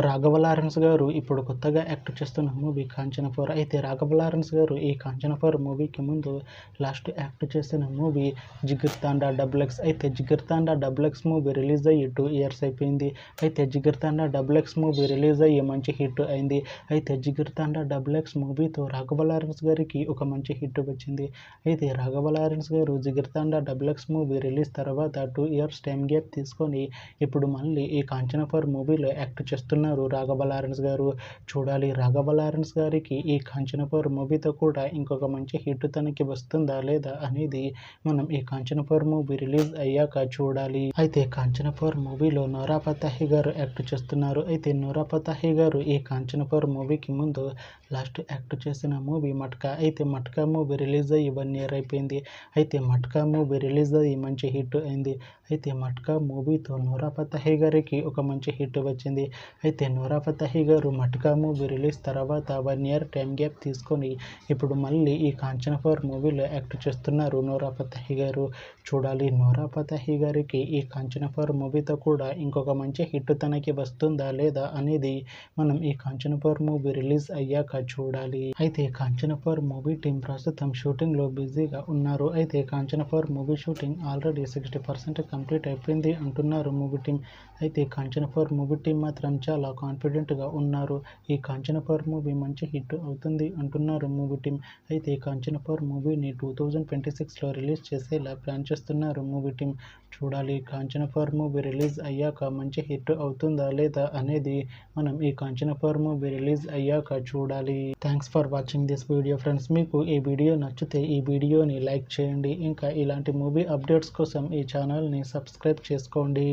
Raghava Lawrence గారు ఇప్పుడు కొత్తగా యాక్ట్ చేస్తున్న మూవీ కాంచన 4. అయితే రాఘవ లారెన్స్ గారు ఈ కాంచన 4 మూవీకి ముందు లాస్ట్ యాక్ట్ చేసిన మూవీ జిగిర్ తాండా XX. అయితే జిగిర్ తాండా XX మూవీ రిలీజ్ అయ్యి 2 ఇయర్స్ అయిపోయింది. అయితే జిగిర్ తాండా XX మూవీ రిలీజ్ అయ్యి మంచి హిట్ అయింది. అయితే జిగిర్ తాండా XX మూవీతో రాఘవ లారెన్స్ గారికి ఒక మంచి హిట్ వచ్చింది. అయితే రాఘవ లారెన్స్ గారు జిగిర్ తాండా XX మూవీ రిలీజ్ తర్వాత 2 ఇయర్స్ టైం గ్యాప్ తీసుకొని ఇప్పుడు మళ్ళీ ఈ కాంచన 4 మూవీలో యాక్ట్ చేస్తున్నారు రాఘవ లారెన్స్ గారు. చూడాలి రాఘవ లారెన్స్ గారికి ఈ కాంచన 4 మూవీతో కూడా ఇంకొక మంచి హిట్ తనకి వస్తుందా లేదా అనేది మనం ఈ కాంచన 4 మూవీ రిలీజ్ అయ్యాక చూడాలి. అయితే కాంచన 4 మూవీలో నోరా ఫతేహి గారు యాక్ట్ చేస్తున్నారు. అయితే నోరా ఫతేహి గారు ఈ కాంచన 4 మూవీకి ముందు లాస్ట్ యాక్ట్ చేసిన మూవీ మట్కా. అయితే మట్కా మూవీ రిలీజ్ అయ్యి 1 ఇయర్ అయిపోయింది. అయితే మట్కా మూవీ రిలీజ్ అయ్యి మంచి హిట్ అయింది. అయితే మట్కా మూవీతో నోరా ఫతేహి గారికి ఒక మంచి హిట్ వచ్చింది. అయితే నోరా ఫతేహి గారు మట్కా మూవీ రిలీజ్ తర్వాత 1 ఇయర్ టైం గ్యాప్ తీసుకొని ఇప్పుడు మళ్ళీ ఈ కాంచన 4 మూవీలో యాక్ట్ చేస్తున్నారు నోరా ఫతేహి గారు. చూడాలి నోరా ఫతేహి గారికి ఈ కాంచన 4 మూవీతో కూడా ఇంకొక మంచి హిట్ తనకి వస్తుందా లేదా అనేది మనం ఈ కాంచన 4 మూవీ రిలీజ్ అయ్యాక చూడాలి. అయితే కాంచన 4 మూవీ టీం ప్రస్తుతం షూటింగ్లో బిజీగా ఉన్నారు. అయితే Kanchana 4 movie shooting already 60% complete అయిపోయింది అంటున్నారు మూవీ టీం. అయితే కాంచన 4 మూవీ టీం మాత్రం చాలా కాన్ఫిడెంట్గా ఉన్నారు. ఈ కాంచన 4 మూవీ మంచి హిట్ అవుతుంది అంటున్నారు మూవీ టీం. అయితే కాంచన 4 మూవీని 2026లో రిలీజ్ చేసేలా ప్లాన్ చేస్తున్నారు మూవీ టీం. చూడాలి కాంచన 4 మూవీ రిలీజ్ అయ్యాక మంచి హిట్ అవుతుందా లేదా అనేది మనం ఈ కాంచన 4 మూవీ రిలీజ్ అయ్యాక చూడాలి. Thanks for watching this video friends. మీకు ఈ వీడియో నచ్చితే ఈ వీడియోని లైక్ చేయండి. ఇంకా ఇలాంటి మూవీ అప్డేట్స్ కోసం ఈ ఛానల్ని సబ్స్క్రైబ్ చేసుకోండి.